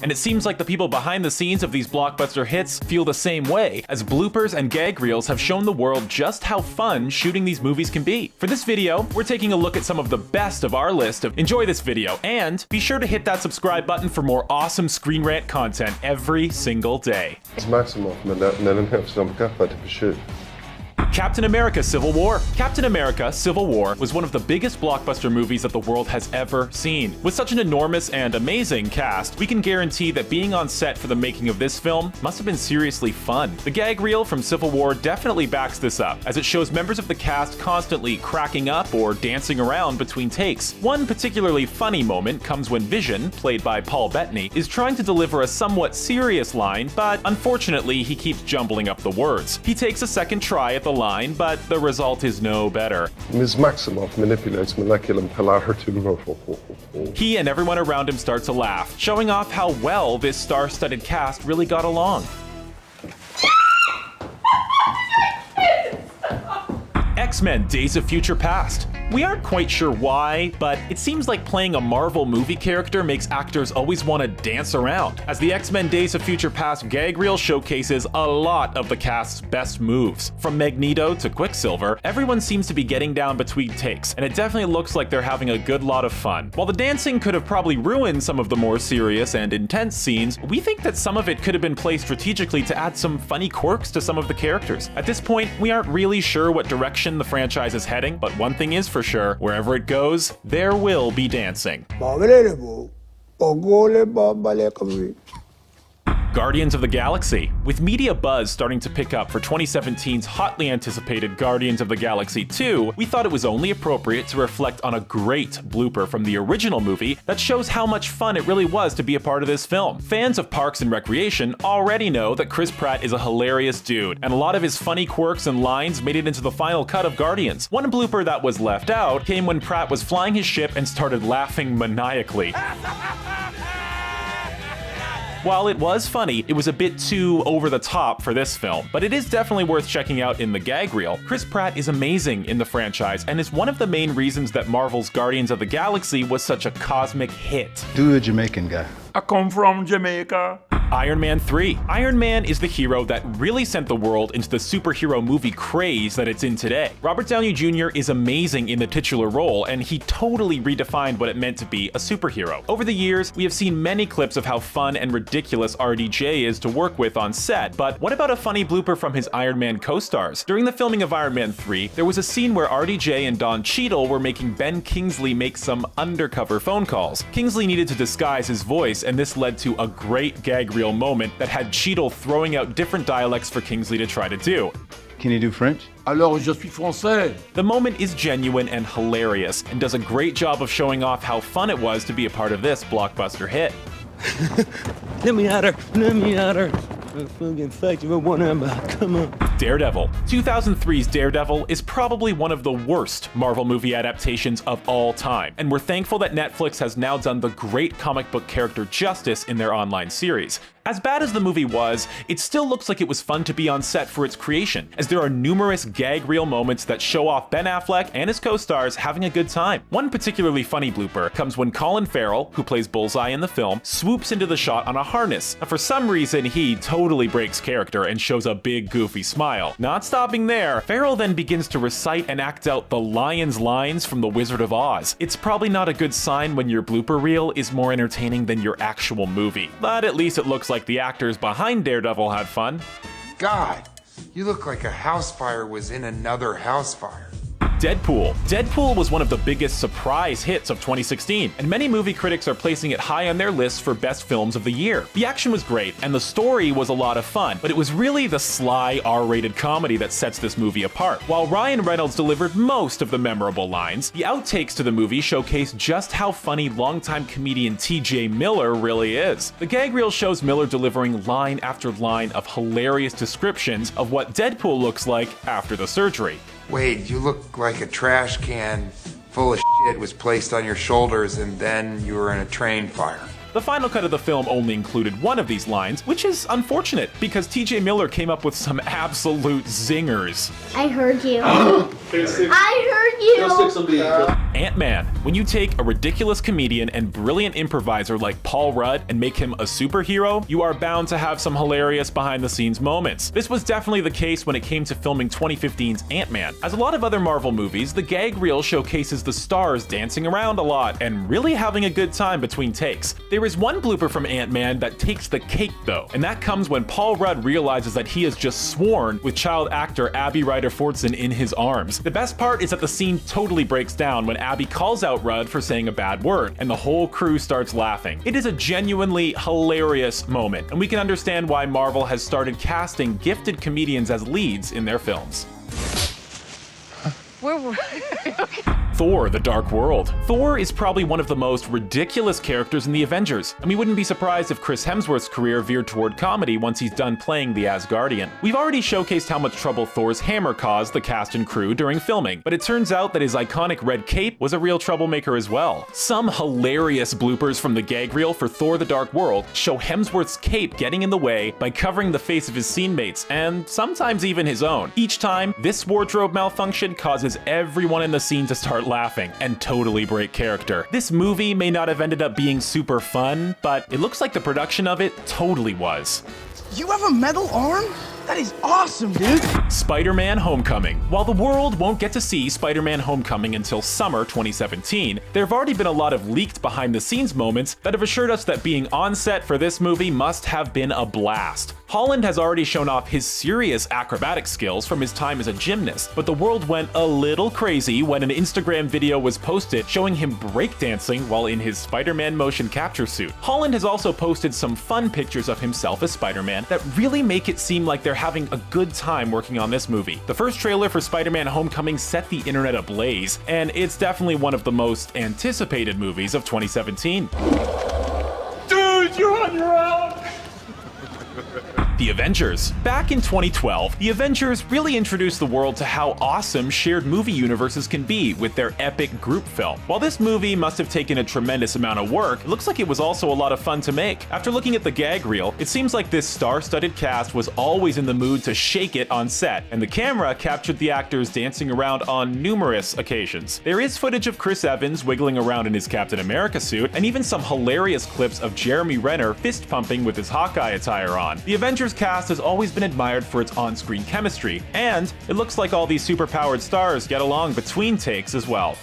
And it seems like the people behind the scenes of these blockbuster hits feel the same way, as bloopers and gag reels have shown the world just how fun shooting these movies can be. For this video, we're taking a look at some of the best of our list of enjoy this video, and be sure to hit that subscribe button for more awesome Screen Rant content every single day. Captain America Civil War. Captain America Civil War was one of the biggest blockbuster movies that the world has ever seen. With such an enormous and amazing cast, we can guarantee that being on set for the making of this film must have been seriously fun. The gag reel from Civil War definitely backs this up, as it shows members of the cast constantly cracking up or dancing around between takes. One particularly funny moment comes when Vision, played by Paul Bettany, is trying to deliver a somewhat serious line, but unfortunately he keeps jumbling up the words. He takes a second try at the line, but the result is no better. Ms. Maximoff manipulates molecular polarity. He and everyone around him start to laugh, showing off how well this star-studded cast really got along. X-Men Days of Future Past. We aren't quite sure why, but it seems like playing a Marvel movie character makes actors always want to dance around, as the X-Men Days of Future Past gag reel showcases a lot of the cast's best moves. From Magneto to Quicksilver, everyone seems to be getting down between takes, and it definitely looks like they're having a good lot of fun. While the dancing could have probably ruined some of the more serious and intense scenes, we think that some of it could have been played strategically to add some funny quirks to some of the characters. At this point, we aren't really sure what direction the franchise is heading, but one thing is for sure, wherever it goes, there will be dancing. Guardians of the Galaxy. With media buzz starting to pick up for 2017's hotly anticipated Guardians of the Galaxy 2, we thought it was only appropriate to reflect on a great blooper from the original movie that shows how much fun it really was to be a part of this film. Fans of Parks and Recreation already know that Chris Pratt is a hilarious dude, and a lot of his funny quirks and lines made it into the final cut of Guardians. One blooper that was left out came when Pratt was flying his ship and started laughing maniacally. While it was funny, it was a bit too over the top for this film, but it is definitely worth checking out in the gag reel. Chris Pratt is amazing in the franchise and is one of the main reasons that Marvel's Guardians of the Galaxy was such a cosmic hit. Do a Jamaican guy. I come from Jamaica. Iron Man 3. Iron Man is the hero that really sent the world into the superhero movie craze that it's in today. Robert Downey Jr. is amazing in the titular role, and he totally redefined what it meant to be a superhero. Over the years, we have seen many clips of how fun and ridiculous RDJ is to work with on set, but what about a funny blooper from his Iron Man co-stars? During the filming of Iron Man 3, there was a scene where RDJ and Don Cheadle were making Ben Kingsley make some undercover phone calls. Kingsley needed to disguise his voice, and this led to a great gag reel moment that had Cheadle throwing out different dialects for Kingsley to try to do. Can you do French? Alors je suis français. The moment is genuine and hilarious, and does a great job of showing off how fun it was to be a part of this blockbuster hit. Let me at her. Let me at her. Come on. Daredevil. 2003's Daredevil is probably one of the worst Marvel movie adaptations of all time, and we're thankful that Netflix has now done the great comic book character justice in their online series. As bad as the movie was, it still looks like it was fun to be on set for its creation, as there are numerous gag reel moments that show off Ben Affleck and his co-stars having a good time. One particularly funny blooper comes when Colin Farrell, who plays Bullseye in the film, swoops into the shot on a harness. And for some reason, he totally breaks character and shows a big goofy smile. Not stopping there, Farrell then begins to recite and act out the lion's lines from The Wizard of Oz. It's probably not a good sign when your blooper reel is more entertaining than your actual movie, but at least it looks like the actors behind Daredevil had fun. God, you look like a house fire was in another house fire. Deadpool. Deadpool was one of the biggest surprise hits of 2016, and many movie critics are placing it high on their lists for best films of the year. The action was great, and the story was a lot of fun, but it was really the sly R-rated comedy that sets this movie apart. While Ryan Reynolds delivered most of the memorable lines, the outtakes to the movie showcase just how funny longtime comedian TJ Miller really is. The gag reel shows Miller delivering line after line of hilarious descriptions of what Deadpool looks like after the surgery. Wade, you look like a trash can full of shit was placed on your shoulders and then you were in a train fire. The final cut of the film only included one of these lines, which is unfortunate because TJ Miller came up with some absolute zingers. I heard you. I heard you. Ant-Man. When you take a ridiculous comedian and brilliant improviser like Paul Rudd and make him a superhero, you are bound to have some hilarious behind-the-scenes moments. This was definitely the case when it came to filming 2015's Ant-Man. As a lot of other Marvel movies, the gag reel showcases the stars dancing around a lot and really having a good time between takes. There is one blooper from Ant-Man that takes the cake though, and that comes when Paul Rudd realizes that he has just sworn with child actor Abby Ryder-Fortson in his arms. The best part is that the scene totally breaks down when Abby calls out Rudd for saying a bad word, and the whole crew starts laughing. It is a genuinely hilarious moment, and we can understand why Marvel has started casting gifted comedians as leads in their films. Thor: The Dark World. Thor is probably one of the most ridiculous characters in the Avengers, and we wouldn't be surprised if Chris Hemsworth's career veered toward comedy once he's done playing the Asgardian. We've already showcased how much trouble Thor's hammer caused the cast and crew during filming, but it turns out that his iconic red cape was a real troublemaker as well. Some hilarious bloopers from the gag reel for Thor: The Dark World show Hemsworth's cape getting in the way by covering the face of his scene mates, and sometimes even his own. Each time, this wardrobe malfunction causes everyone in the scene to start laughing and totally break character. This movie may not have ended up being super fun, but it looks like the production of it totally was. You have a metal arm? That is awesome, dude! Spider-Man: Homecoming. While the world won't get to see Spider-Man: Homecoming until summer 2017, there have already been a lot of leaked behind-the-scenes moments that have assured us that being on set for this movie must have been a blast. Holland has already shown off his serious acrobatic skills from his time as a gymnast, but the world went a little crazy when an Instagram video was posted showing him breakdancing while in his Spider-Man motion capture suit. Holland has also posted some fun pictures of himself as Spider-Man that really make it seem like they're having a good time working on this movie. The first trailer for Spider-Man: Homecoming set the internet ablaze, and it's definitely one of the most anticipated movies of 2017. Dude, you're on your own! The Avengers. Back in 2012, the Avengers really introduced the world to how awesome shared movie universes can be with their epic group film. While this movie must have taken a tremendous amount of work, it looks like it was also a lot of fun to make. After looking at the gag reel, it seems like this star-studded cast was always in the mood to shake it on set, and the camera captured the actors dancing around on numerous occasions. There is footage of Chris Evans wiggling around in his Captain America suit, and even some hilarious clips of Jeremy Renner fist-pumping with his Hawkeye attire on. The Avengers cast has always been admired for its on-screen chemistry, and it looks like all these superpowered stars get along between takes as well.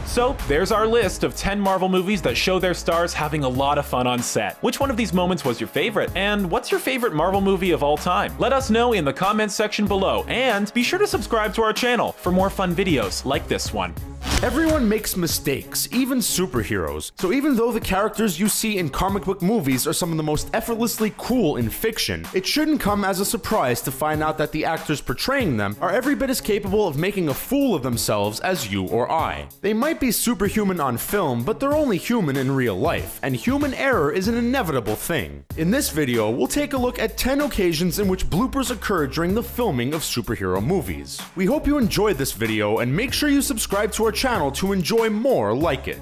So there's our list of 10 Marvel movies that show their stars having a lot of fun on set. Which one of these moments was your favorite? And what's your favorite Marvel movie of all time? Let us know in the comments section below, and be sure to subscribe to our channel for more fun videos like this one. Everyone makes mistakes, even superheroes. So even though the characters you see in comic book movies are some of the most effortlessly cool in fiction, it shouldn't come as a surprise to find out that the actors portraying them are every bit as capable of making a fool of themselves as you or I. They might be superhuman on film, but they're only human in real life, and human error is an inevitable thing. In this video, we'll take a look at 10 occasions in which bloopers occurred during the filming of superhero movies. We hope you enjoyed this video, and make sure you subscribe to our channel to enjoy more like it.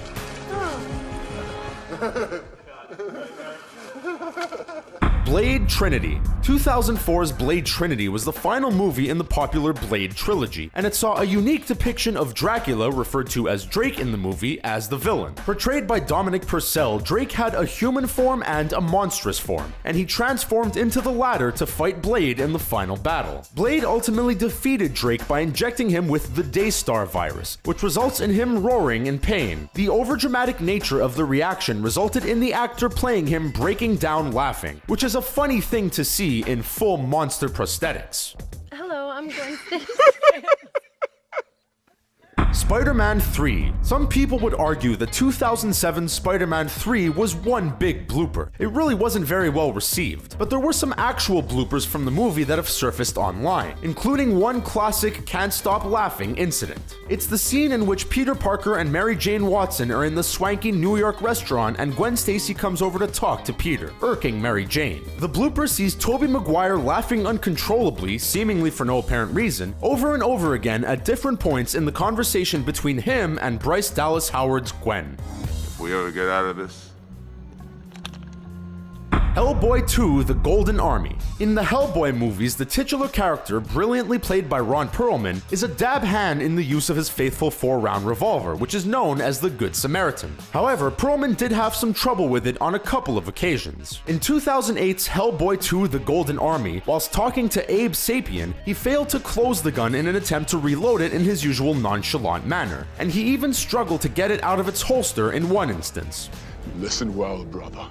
Blade Trinity. 2004's Blade Trinity was the final movie in the popular Blade trilogy, and it saw a unique depiction of Dracula, referred to as Drake in the movie, as the villain. Portrayed by Dominic Purcell, Drake had a human form and a monstrous form, and he transformed into the latter to fight Blade in the final battle. Blade ultimately defeated Drake by injecting him with the Daystar virus, which results in him roaring in pain. The overdramatic nature of the reaction resulted in the actor playing him breaking down laughing, which is a funny thing to see in full monster prosthetics. Hello, I'm going to Spider-Man 3. Some people would argue that 2007 Spider-Man 3 was one big blooper. It really wasn't very well received, but there were some actual bloopers from the movie that have surfaced online, including one classic can't stop laughing incident. It's the scene in which Peter Parker and Mary Jane Watson are in the swanky New York restaurant and Gwen Stacy comes over to talk to Peter, irking Mary Jane. The blooper sees Tobey Maguire laughing uncontrollably, seemingly for no apparent reason, over and over again at different points in the conversation between him and Bryce Dallas Howard's Gwen. If we ever get out of this, Hellboy 2: The Golden Army. In the Hellboy movies, the titular character, brilliantly played by Ron Perlman, is a dab hand in the use of his faithful 4-round revolver, which is known as the Good Samaritan. However, Perlman did have some trouble with it on a couple of occasions. In 2008's Hellboy 2: The Golden Army, whilst talking to Abe Sapien, he failed to close the gun in an attempt to reload it in his usual nonchalant manner, and he even struggled to get it out of its holster in one instance. Listen well, brother.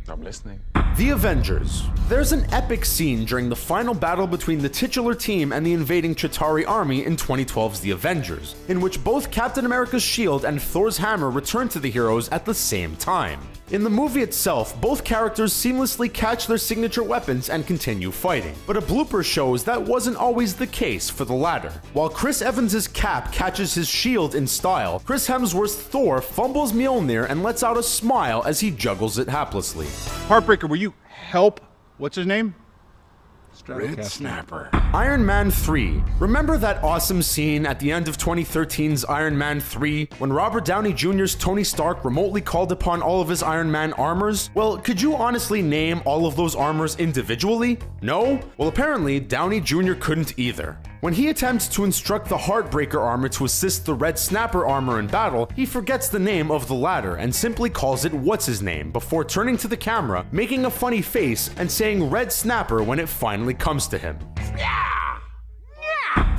I'm listening. The Avengers. There's an epic scene during the final battle between the titular team and the invading Chitauri army in 2012's The Avengers, in which both Captain America's shield and Thor's hammer return to the heroes at the same time. In the movie itself, both characters seamlessly catch their signature weapons and continue fighting, but a blooper shows that wasn't always the case for the latter. While Chris Evans' Cap catches his shield in style, Chris Hemsworth's Thor fumbles Mjolnir and lets out a smile as he juggles it haplessly. Heartbreaker, will you help? What's his name? Red Snapper. Iron Man 3. Remember that awesome scene at the end of 2013's Iron Man 3 when Robert Downey Jr.'s Tony Stark remotely called upon all of his Iron Man armors? Well, could you honestly name all of those armors individually? No? Well, apparently Downey Jr. couldn't either. When he attempts to instruct the Heartbreaker armor to assist the Red Snapper armor in battle, he forgets the name of the latter and simply calls it What's-His-Name before turning to the camera, making a funny face, and saying Red Snapper when it finally comes to him.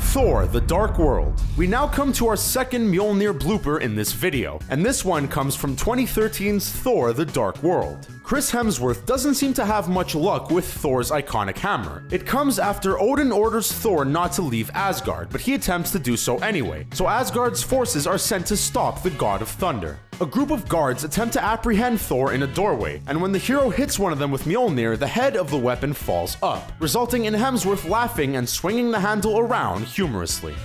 Thor: The Dark World. We now come to our second Mjolnir blooper in this video, and this one comes from 2013's Thor: The Dark World. Chris Hemsworth doesn't seem to have much luck with Thor's iconic hammer. It comes after Odin orders Thor not to leave Asgard, but he attempts to do so anyway, so Asgard's forces are sent to stop the God of Thunder. A group of guards attempt to apprehend Thor in a doorway, and when the hero hits one of them with Mjolnir, the head of the weapon falls up, resulting in Hemsworth laughing and swinging the handle around humorously.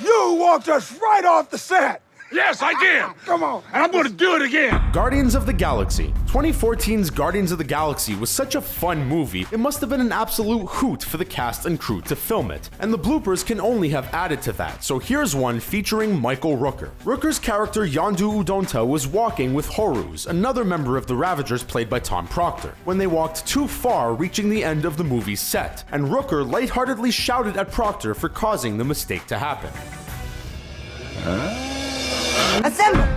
You walked us right off the set! Yes, I did! Come on, and I'm gonna do it again! Guardians of the Galaxy. 2014's Guardians of the Galaxy was such a fun movie, it must have been an absolute hoot for the cast and crew to film it, and the bloopers can only have added to that, so here's one featuring Michael Rooker. Rooker's character Yondu Udonta was walking with Horus, another member of the Ravagers played by Tom Proctor, when they walked too far, reaching the end of the movie's set, and Rooker lightheartedly shouted at Proctor for causing the mistake to happen.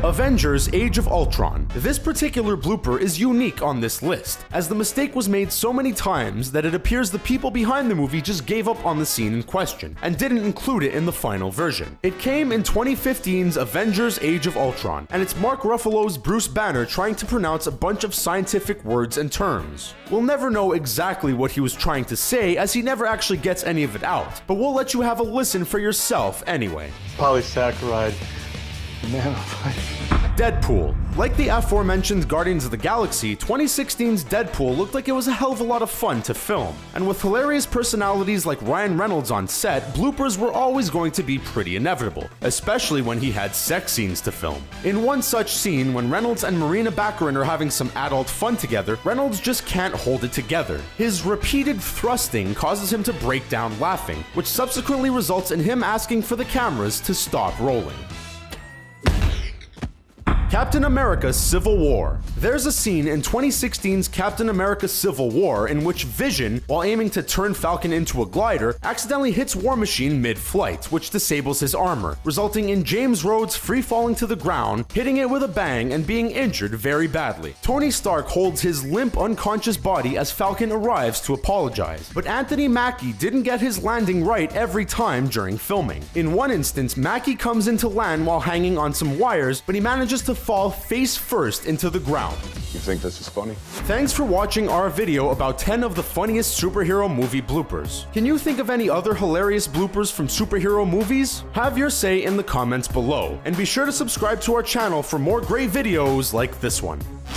Avengers: Age of Ultron. This particular blooper is unique on this list, as the mistake was made so many times that it appears the people behind the movie just gave up on the scene in question, and didn't include it in the final version. It came in 2015's Avengers: Age of Ultron, and it's Mark Ruffalo's Bruce Banner trying to pronounce a bunch of scientific words and terms. We'll never know exactly what he was trying to say, as he never actually gets any of it out, but we'll let you have a listen for yourself anyway. Polysaccharide. Deadpool. Like the aforementioned Guardians of the Galaxy, 2016's Deadpool looked like it was a hell of a lot of fun to film. And with hilarious personalities like Ryan Reynolds on set, bloopers were always going to be pretty inevitable, especially when he had sex scenes to film. In one such scene, when Reynolds and Marina Baccarin are having some adult fun together, Reynolds just can't hold it together. His repeated thrusting causes him to break down laughing, which subsequently results in him asking for the cameras to stop rolling. Captain America: Civil War. There's a scene in 2016's Captain America: Civil War in which Vision, while aiming to turn Falcon into a glider, accidentally hits War Machine mid-flight, which disables his armor, resulting in James Rhodes free-falling to the ground, hitting it with a bang, and being injured very badly. Tony Stark holds his limp, unconscious body as Falcon arrives to apologize, but Anthony Mackie didn't get his landing right every time during filming. In one instance, Mackie comes in to land while hanging on some wires, but he manages to fall face first into the ground. You think this is funny? Thanks for watching our video about 10 of the funniest superhero movie bloopers. Can you think of any other hilarious bloopers from superhero movies? Have your say in the comments below, and be sure to subscribe to our channel for more great videos like this one.